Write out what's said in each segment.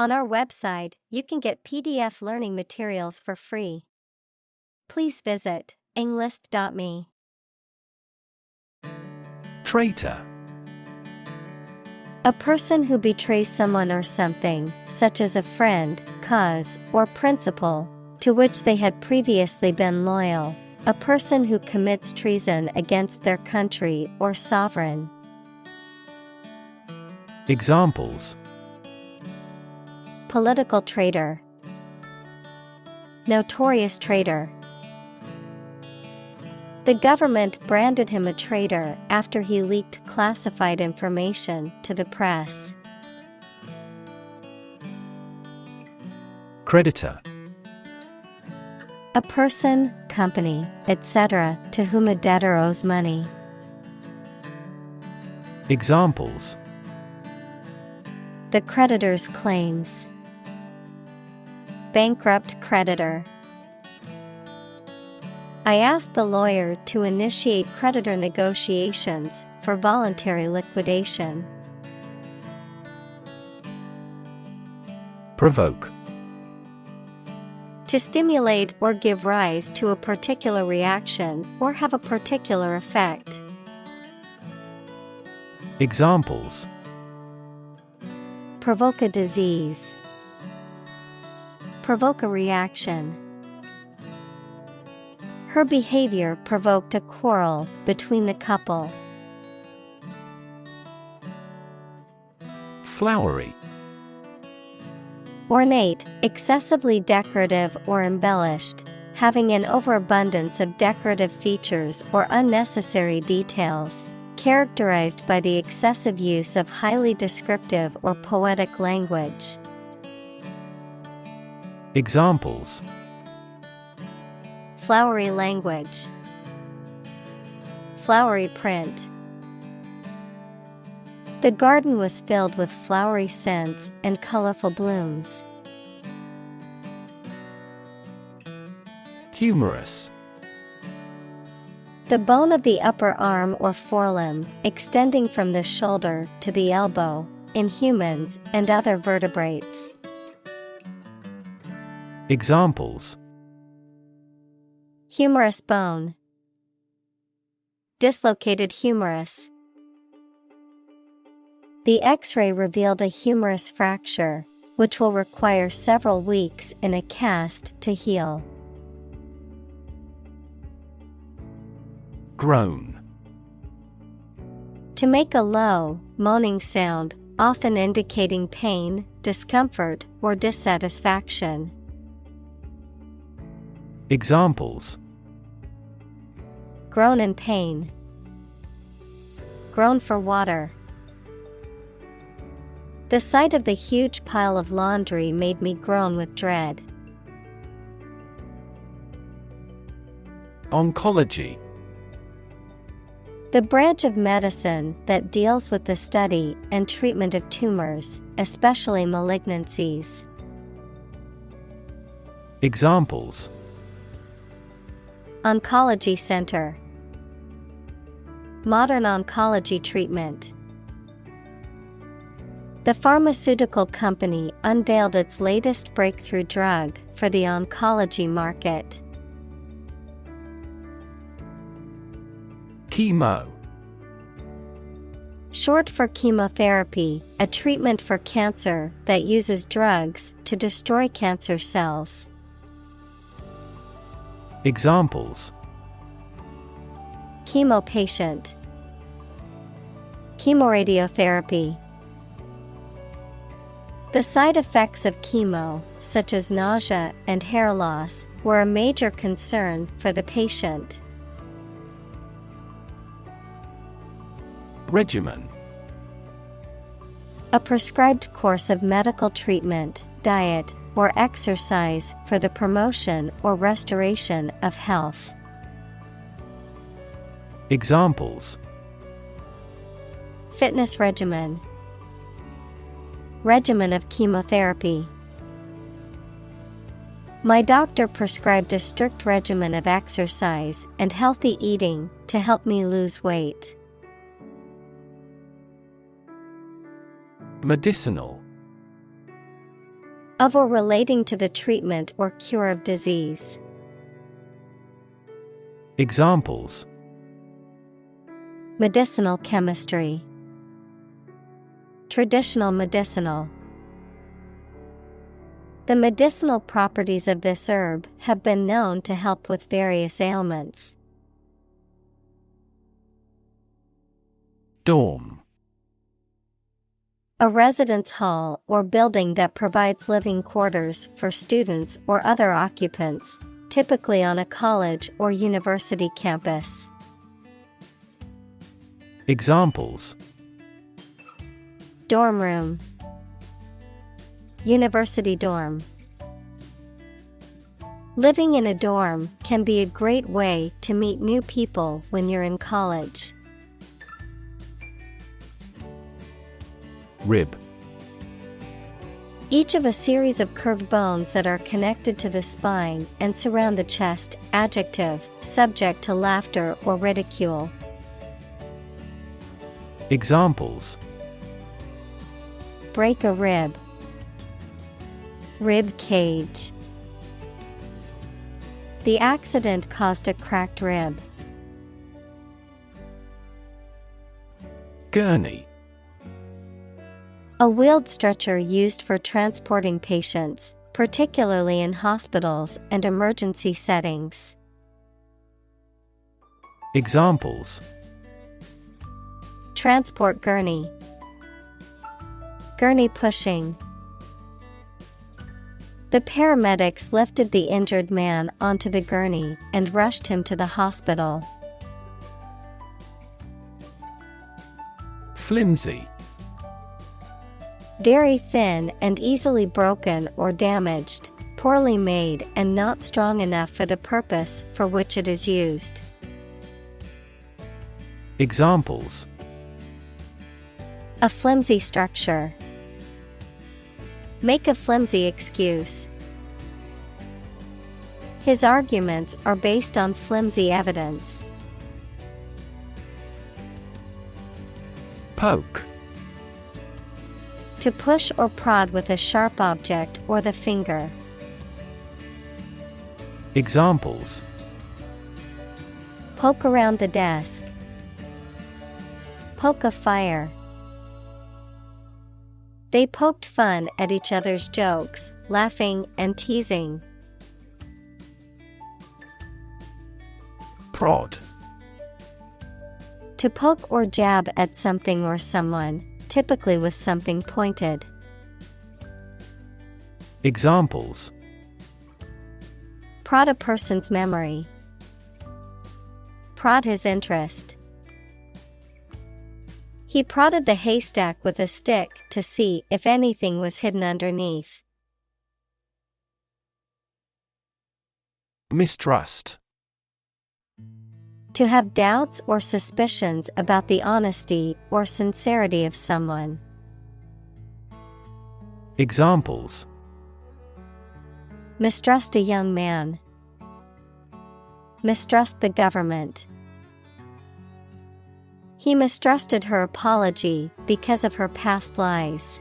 On our website, you can get PDF learning materials for free. Please visit englist.me. Traitor. A person who betrays someone or something, such as a friend, cause, or principle, to which they had previously been loyal. A person who commits treason against their country or sovereign. Examples: Political traitor. Notorious traitor. The government branded him a traitor after he leaked classified information to the press. Creditor. A person, company, etc., to whom a debtor owes money. Examples: The creditor's claims. Bankrupt creditor. I asked the lawyer to initiate creditor negotiations for voluntary liquidation. Provoke. To stimulate or give rise to a particular reaction or have a particular effect. Examples: Provoke a disease. Provoke a reaction. Her behavior provoked a quarrel between the couple. Flowery. Ornate, excessively decorative or embellished, having an overabundance of decorative features or unnecessary details, characterized by the excessive use of highly descriptive or poetic language. Examples: Flowery language. Flowery print. The garden was filled with flowery scents and colorful blooms. Humorous. The bone of the upper arm or forelimb, extending from the shoulder to the elbow, in humans and other vertebrates. Examples: Humerus bone. Dislocated humerus. The X-ray revealed a humerus fracture, which will require several weeks in a cast to heal. Groan. To make a low, moaning sound, often indicating pain, discomfort, or dissatisfaction. Examples: Groan in pain. Groan for water. The sight of the huge pile of laundry made me groan with dread. Oncology. The branch of medicine that deals with the study and treatment of tumors, especially malignancies. Examples: Oncology center. Modern oncology treatment. The pharmaceutical company unveiled its latest breakthrough drug for the oncology market. Chemo. Short for chemotherapy, a treatment for cancer that uses drugs to destroy cancer cells. Examples: Chemo patient. Chemoradiotherapy. The side effects of chemo, such as nausea and hair loss, were a major concern for the patient. Regimen. A prescribed course of medical treatment, diet, or exercise for the promotion or restoration of health. Examples: Fitness regimen. Regimen of chemotherapy. My doctor prescribed a strict regimen of exercise and healthy eating to help me lose weight. Medicinal. Of or relating to the treatment or cure of disease. Examples: Medicinal chemistry. Traditional medicinal. The medicinal properties of this herb have been known to help with various ailments. Dorm. A residence hall or building that provides living quarters for students or other occupants, typically on a college or university campus. Examples: Dorm room. University dorm. Living in a dorm can be a great way to meet new people when you're in college. Rib. Each of a series of curved bones that are connected to the spine and surround the chest. Adjective, subject to laughter or ridicule. Examples: Break a rib. Rib cage. The accident caused a cracked rib. Gurney. A wheeled stretcher used for transporting patients, particularly in hospitals and emergency settings. Examples: Transport gurney. Gurney pushing. The paramedics lifted the injured man onto the gurney and rushed him to the hospital. Flimsy. Very thin and easily broken or damaged, poorly made and not strong enough for the purpose for which it is used. Examples: A flimsy structure. Make a flimsy excuse. His arguments are based on flimsy evidence. Poke. To push or prod with a sharp object or the finger. Examples: Poke around the desk. Poke a fire. They poked fun at each other's jokes, laughing and teasing. Prod. To poke or jab at something or someone, typically with something pointed. Examples: Prod a person's memory. Prod his interest. He prodded the haystack with a stick to see if anything was hidden underneath. Mistrust. To have doubts or suspicions about the honesty or sincerity of someone. Examples: Mistrust a young man. Mistrust the government. He mistrusted her apology because of her past lies.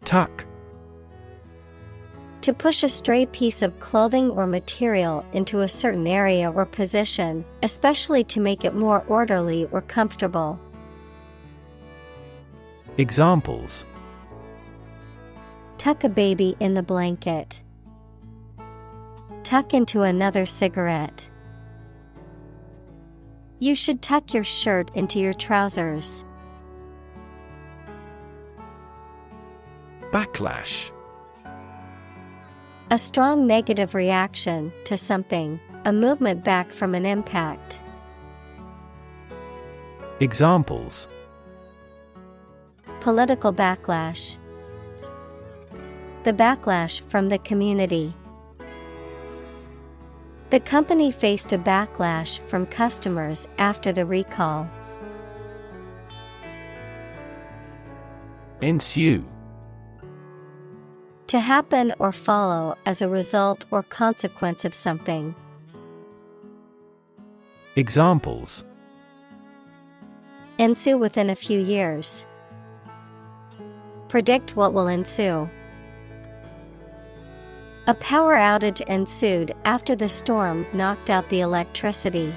Tuck. To push a stray piece of clothing or material into a certain area or position, especially to make it more orderly or comfortable. Examples: Tuck a baby in the blanket. Tuck into another cigarette. You should tuck your shirt into your trousers. Backlash. A strong negative reaction to something, a movement back from an impact. Examples: Political backlash. The backlash from the community. The company faced a backlash from customers after the recall. Ensue. To happen or follow as a result or consequence of something. Examples: Ensue within a few years. Predict what will ensue. A power outage ensued after the storm knocked out the electricity.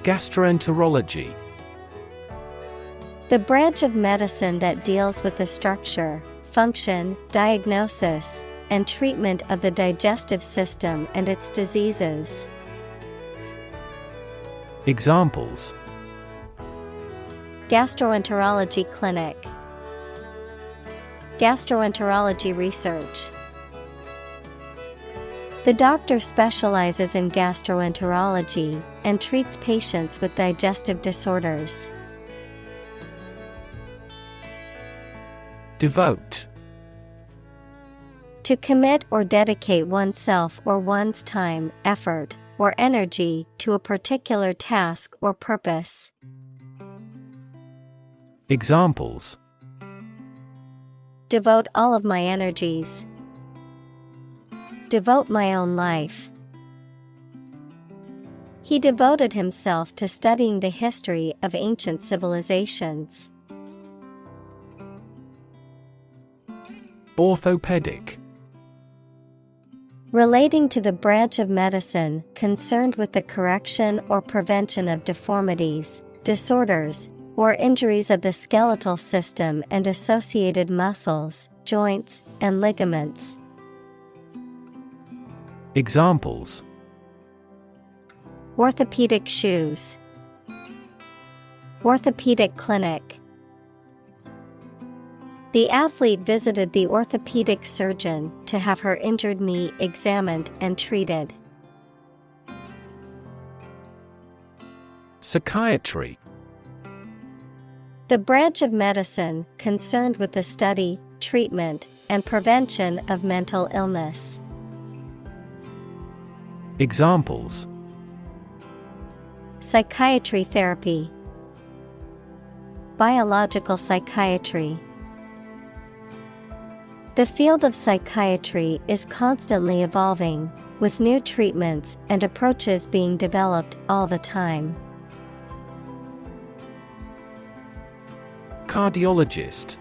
Gastroenterology. The branch of medicine that deals with the structure, function, diagnosis, and treatment of the digestive system and its diseases. Examples: Gastroenterology clinic, gastroenterology research. The doctor specializes in gastroenterology and treats patients with digestive disorders. Devote. To commit or dedicate oneself or one's time, effort, or energy to a particular task or purpose. Examples: Devote all of my energies. Devote my own life. He devoted himself to studying the history of ancient civilizations. Orthopedic. Relating to the branch of medicine concerned with the correction or prevention of deformities, disorders, or injuries of the skeletal system and associated muscles, joints, and ligaments. Examples: Orthopedic shoes. Orthopedic clinic. The athlete visited the orthopedic surgeon to have her injured knee examined and treated. Psychiatry. The branch of medicine concerned with the study, treatment, and prevention of mental illness. Examples: Psychiatry therapy. Biological psychiatry. The field of psychiatry is constantly evolving, with new treatments and approaches being developed all the time. Cardiologist.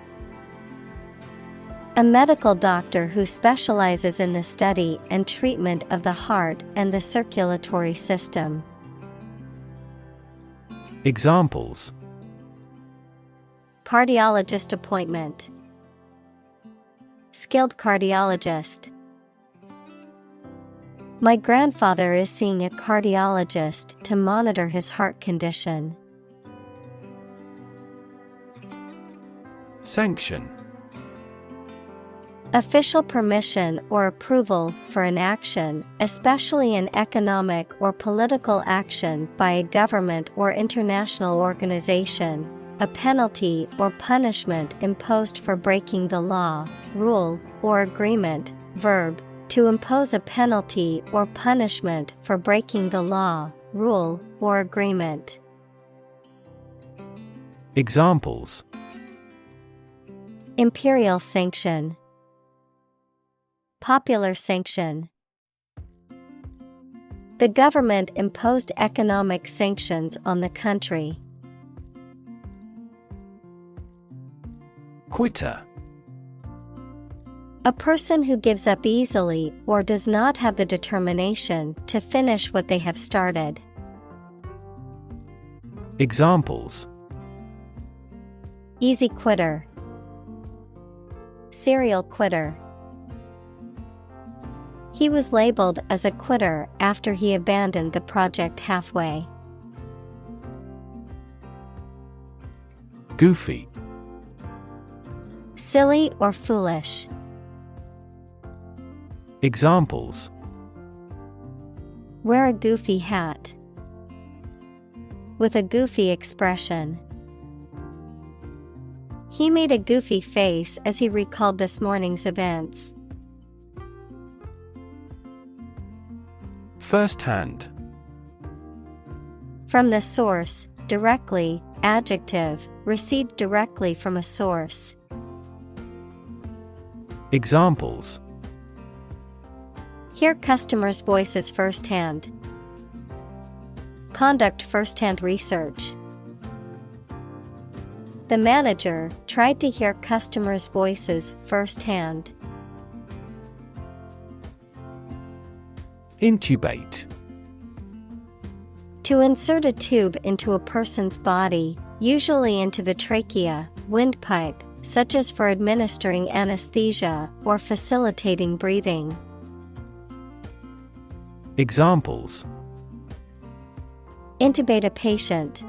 A medical doctor who specializes in the study and treatment of the heart and the circulatory system. Examples: Cardiologist appointment. Skilled cardiologist. My grandfather is seeing a cardiologist to monitor his heart condition. Sanction. Official permission or approval for an action, especially an economic or political action by a government or international organization. A penalty or punishment imposed for breaking the law, rule, or agreement. Verb, to impose a penalty or punishment for breaking the law, rule, or agreement. Examples: Imperial sanction. Popular sanction. The government imposed economic sanctions on the country. Quitter. A person who gives up easily or does not have the determination to finish what they have started. Examples: Easy quitter. Serial quitter. He was labeled as a quitter after he abandoned the project halfway. Goofy. Silly or foolish. Examples: Wear a goofy hat. With a goofy expression. He made a goofy face as he recalled this morning's events. First-hand. From the source, directly, adjective, received directly from a source. Examples: Hear customers' voices firsthand. Conduct first-hand research. The manager tried to hear customers' voices firsthand. Intubate. To insert a tube into a person's body, usually into the trachea, windpipe, such as for administering anesthesia or facilitating breathing. Examples: Intubate a patient.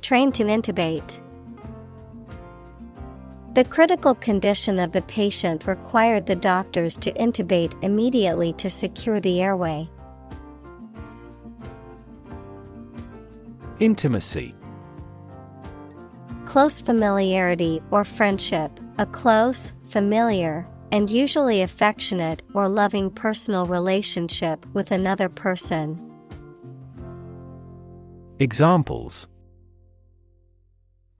Train to intubate. The critical condition of the patient required the doctors to intubate immediately to secure the airway. Intimacy. Close familiarity or friendship, a close, familiar, and usually affectionate or loving personal relationship with another person. Examples: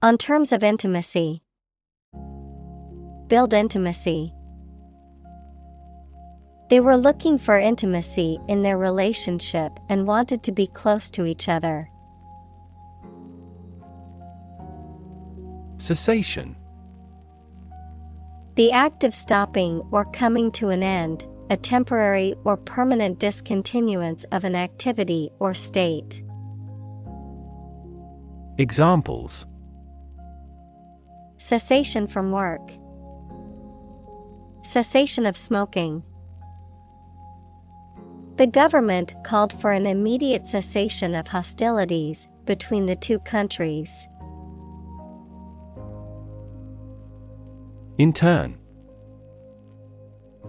On terms of intimacy. Build intimacy. They were looking for intimacy in their relationship and wanted to be close to each other. Cessation. The act of stopping or coming to an end, a temporary or permanent discontinuance of an activity or state. Examples: Cessation from work. Cessation of smoking. The government called for an immediate cessation of hostilities between the two countries. Intern.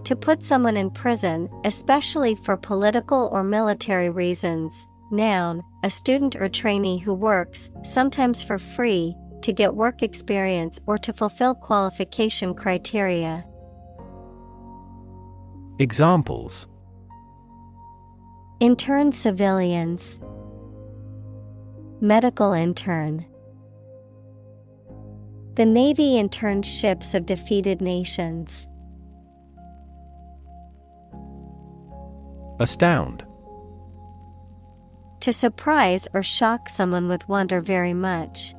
To put someone in prison, especially for political or military reasons. Noun, a student or trainee who works, sometimes for free, to get work experience or to fulfill qualification criteria. Examples: Intern civilians. Medical intern. The Navy interned ships of defeated nations. Astound. To surprise or shock someone with wonder very much.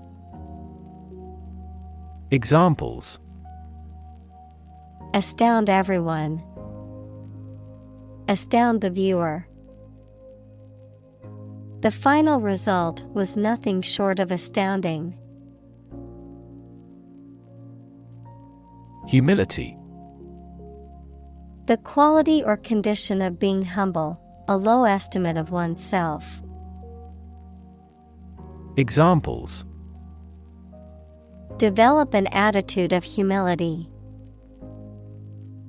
Examples: Astound everyone. Astound the viewer. The final result was nothing short of astounding. Humility. The quality or condition of being humble, a low estimate of oneself. Examples: Develop an attitude of humility.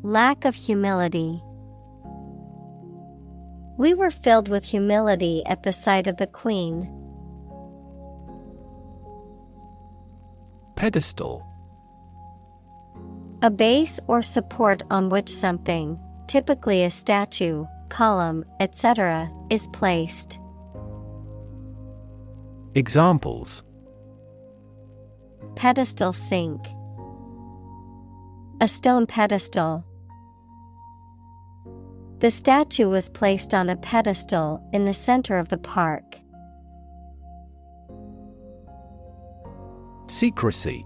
Lack of humility. We were filled with humility at the sight of the Queen. Pedestal. A base or support on which something, typically a statue, column, etc., is placed. Examples: Pedestal sink. A stone pedestal. The statue was placed on a pedestal in the center of the park. Secrecy.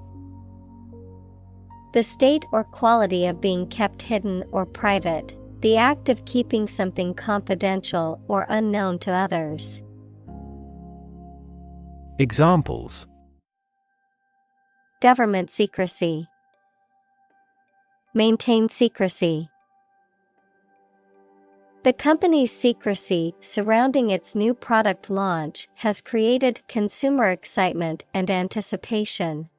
The state or quality of being kept hidden or private, the act of keeping something confidential or unknown to others. Examples: Government secrecy. Maintain secrecy. The company's secrecy surrounding its new product launch has created consumer excitement and anticipation.